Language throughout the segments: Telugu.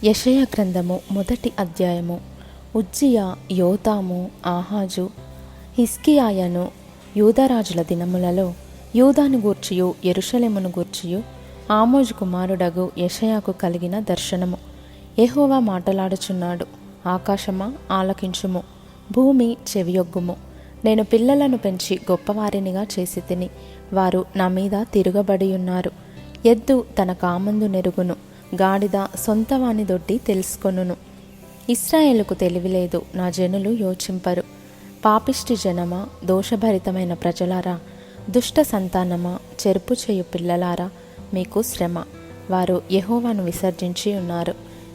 యెషయా గ్రంథము మొదటి అధ్యాయము. ఉజ్జియా, యోతాము, ఆహాజు, హిజ్కియాయను యూదారాజుల దినములలో యూదాను గూర్చియు యెరూషలేమును గూర్చియు ఆమోజు కుమారుడగు యెషయాకు కలిగిన దర్శనము. యెహోవా మాటలాడుచున్నాడు. ఆకాశమా ఆలకించుము, భూమి చెవియొగ్గుము. నేను పిల్లలను పెంచి గొప్పవారినిగా చేసి తిని, వారు నా మీద తిరుగబడి ఉన్నారు. ఎద్దు తన కామందు నెరుగును, గాడిద సొంతవాని దొడ్డి తెలుసుకొనును. ఇశ్రాయేలుకు తెలివిలేదు, నా జనులు యోచింపరు. పాపిష్టి జనమా, దోషభరితమైన ప్రజలారా, దుష్ట సంతానమా, చెరుపు చేయు పిల్లలారా, మీకు శ్రమ. వారు యెహోవాను విసర్జించి ఉన్నారు.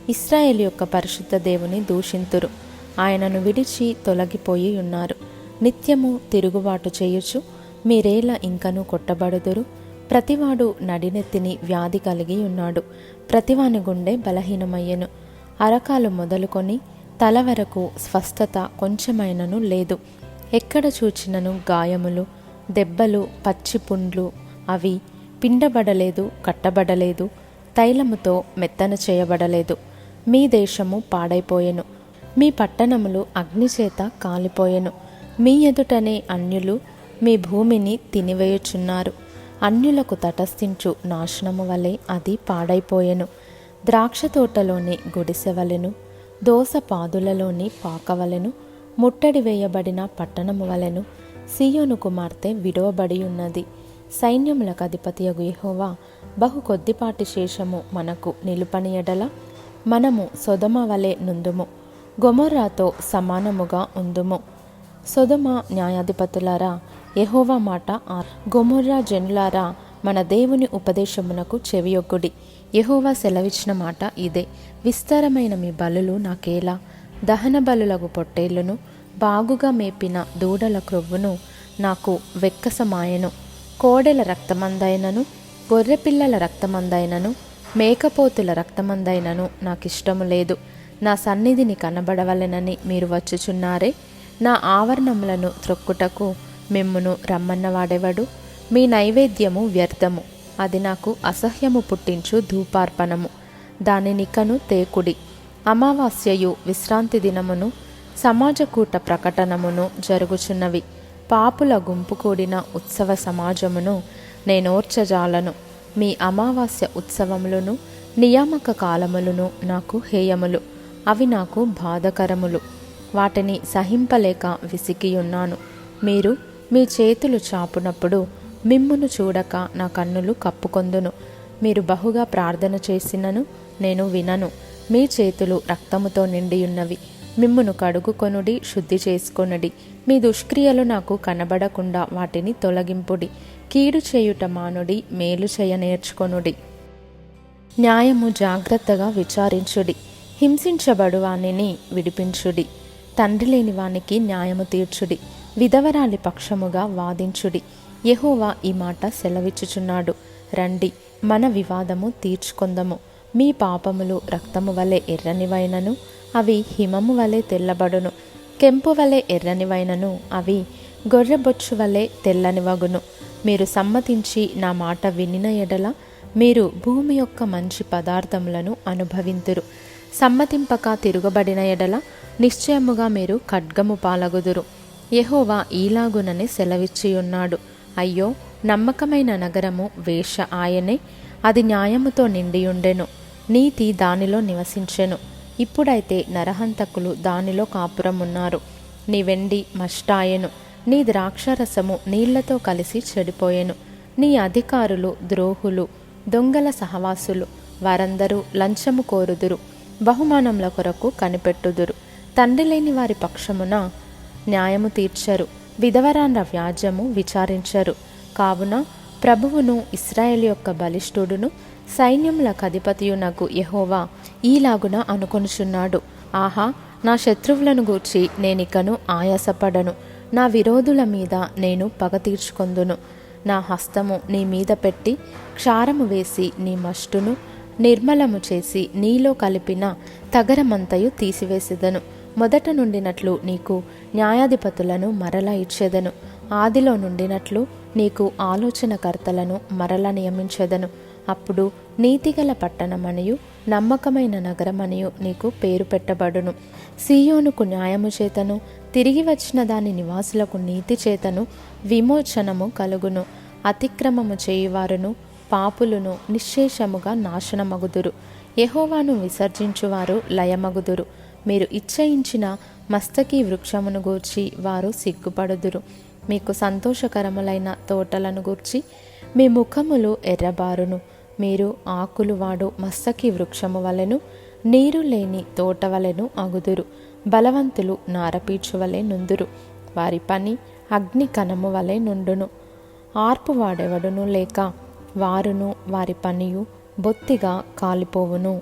ఇశ్రాయేలు యొక్క పరిశుద్ధ దేవుని దూషింతురు. ఆయనను విడిచి తొలగిపోయి ఉన్నారు. నిత్యము తిరుగుబాటు చేయుచు మీరేల ఇంకనూ కొట్టబడుదురు. ప్రతివాడు నడినెత్తిని వ్యాధి కలిగి ఉన్నాడు. ప్రతివాని గుండె బలహీనమయ్యెను. అరకాలు మొదలుకొని తల వరకు స్వస్థత కొంచెమైనను లేదు. ఎక్కడ చూచినను గాయములు, దెబ్బలు, పచ్చి పుండ్లు. అవి పిండబడలేదు, కట్టబడలేదు, తైలముతో మెత్తన చేయబడలేదు. మీ దేశము పాడైపోయెను, మీ పట్టణములు అగ్నిచేత కాలిపోయెను. మీ ఎదుటనే అన్యులు మీ భూమిని తినివేయుచున్నారు. అన్యులకు తటస్థించు నాశనము వలె అది పాడైపోయెను. ద్రాక్ష తోటలోని గుడిసెవలెను, దోస పాదులలోని పాకవలెను, ముట్టడి వేయబడిన పట్టణము వలెను సీయోను కుమార్తె విడవబడి ఉన్నది. సైన్యములకు అధిపతియగు యెహోవా బహు కొద్దిపాటి శేషము మనకు నిలుపని ఎడల మనము సొదొమ వలె నుందుము, గొమొర్రాతో సమానముగా ఉందుము. సొదొమ న్యాయాధిపతులారా, యెహోవా మాట గొమొర్రా జనులారా, మన దేవుని ఉపదేశమునకు చెవియొగ్గుడి. యెహోవా సెలవిచ్చిన మాట ఇదే. విస్తారమైన మీ బలులు నాకేలా? దహన బలులగు పొట్టేళ్లను, బాగుగా మేపిన దూడల క్రొవ్వును నాకు వెక్కసమాయెను. కోడెల రక్తమందైనను, గొర్రెపిల్లల రక్తమందైనను, మేకపోతుల రక్తమందైనను నాకిష్టము లేదు. నా సన్నిధిని కనబడవలెనని మీరు వచ్చుచున్నారే. నా ఆవరణములను త్రొక్కుటకు మిమ్మును రమ్మన్నవాడెవడు? మీ నైవేద్యము వ్యర్థము, అది నాకు అసహ్యము పుట్టించు ధూపార్పణము. దానినికను తేకుడి. అమావాస్యయు విశ్రాంతి దినమును సమాజకూట ప్రకటనమును జరుగుచున్నవి. పాపుల గుంపు కూడిన ఉత్సవ సమాజమును నేనోర్చజాలను. మీ అమావాస్య ఉత్సవములను నియామక కాలములను నాకు హేయములు, అవి నాకు బాధకరములు. వాటిని సహింపలేక విసిగియున్నాను. మీరు మీ చేతులు చాపునప్పుడు మిమ్మును చూడక నా కన్నులు కప్పుకొందును. మీరు బహుగా ప్రార్థన చేసినను నేను వినను. మీ చేతులు రక్తముతో నిండియున్నవి. మిమ్మును కడుగుకొనుడి, శుద్ధి చేసుకొనుడి. మీ దుష్క్రియలు నాకు కనబడకుండా వాటిని తొలగింపుడి. కీడు చేయుట మానుడి, మేలు చేయ నేర్చుకొనుడి. న్యాయము జాగ్రత్తగా విచారించుడి. హింసించబడు వానిని విడిపించుడి. తండ్రి లేని వానికి న్యాయము తీర్చుడి. విధవరాలి పక్షముగా వాదించుడి. యెహోవా ఈ మాట సెలవిచ్చుచున్నాడు. రండి, మన వివాదము తీర్చుకొందము. మీ పాపములు రక్తము వలె ఎర్రనివైనను అవి హిమము వలె తెల్లబడును. కెంపు వలె ఎర్రనివైనను అవి గొర్రెబొచ్చు వలె తెల్లనివగును. మీరు సమ్మతించి నా మాట వినిన ఎడల మీరు భూమి యొక్క మంచి పదార్థములను అనుభవింతురు. సమ్మతింపక తిరుగబడిన ఎడల నిశ్చయముగా మీరు ఖడ్గము పాలగుదురు. యెహోవా ఈలాగునని సెలవిచ్చియున్నాడు. అయ్యో, నమ్మకమైన నగరము వేశ్య ఆయనే. అది న్యాయముతో నిండియుండెను, నీతి దానిలో నివసించెను. ఇప్పుడైతే నరహంతకులు దానిలో కాపురమున్నారు. నీ వెండి మష్టాయెను, నీ ద్రాక్షరసము నీళ్లతో కలిసి చెడిపోయెను. నీ అధికారులు ద్రోహులు, దొంగల సహవాసులు. వారందరూ లంచము కోరుదురు, బహుమానముల కొరకు కనిపెట్టుదురు. తండ్రి లేని వారి పక్షమున న్యాయము తీర్చరు, విధవరాండ్ర వ్యాజ్యము విచారించరు. కావున ప్రభువును, ఇశ్రాయేలు యొక్క బలిష్ఠుడును, సైన్యములకు అధిపతియునగు యెహోవా ఈలాగున అనుకొనుచున్నాడు. ఆహా, నా శత్రువులను గూర్చి నేనికను ఆయాసపడను. నా విరోధుల మీద నేను పగ తీర్చుకొందును. నా హస్తము నీ మీద పెట్టి క్షారము వేసి నీ మష్టును నిర్మలము చేసి నీలో కలిపిన తగరమంతయు తీసివేసెదను. మొదట నుండినట్లు నీకు న్యాయాధిపతులను మరలా ఇచ్చేదను. ఆదిలో నుండినట్లు నీకు ఆలోచనకర్తలను మరలా నియమించెదను. అప్పుడు నీతిగల పట్టణమనియు నమ్మకమైన నగరమనియు నీకు పేరు పెట్టబడును. సీయోనుకు న్యాయము చేతను, తిరిగి వచ్చిన దాని నివాసులకు నీతి చేతను విమోచనము కలుగును. అతిక్రమము చేయువారును పాపులను నిశ్శేషముగా నాశనమగుదురు. యెహోవాను విసర్జించువారు లయమగుదురు. మీరు ఇచ్చయించిన మస్తకి వృక్షమును గూర్చి వారు సిగ్గుపడుదురు. మీకు సంతోషకరములైన తోటలను గూర్చి మీ ముఖములు ఎర్రబారును. మీరు ఆకులు వాడు మస్తకి వృక్షము వలెను, నీరు లేని తోట వలెను అగుదురు. బలవంతులు నారపీచు వలె నుందురు. వారి పని అగ్ని కణము వలె నుండును. ఆర్పు వాడెవడును లేక వారును వారి పనియు బొత్తిగా కాలిపోవును.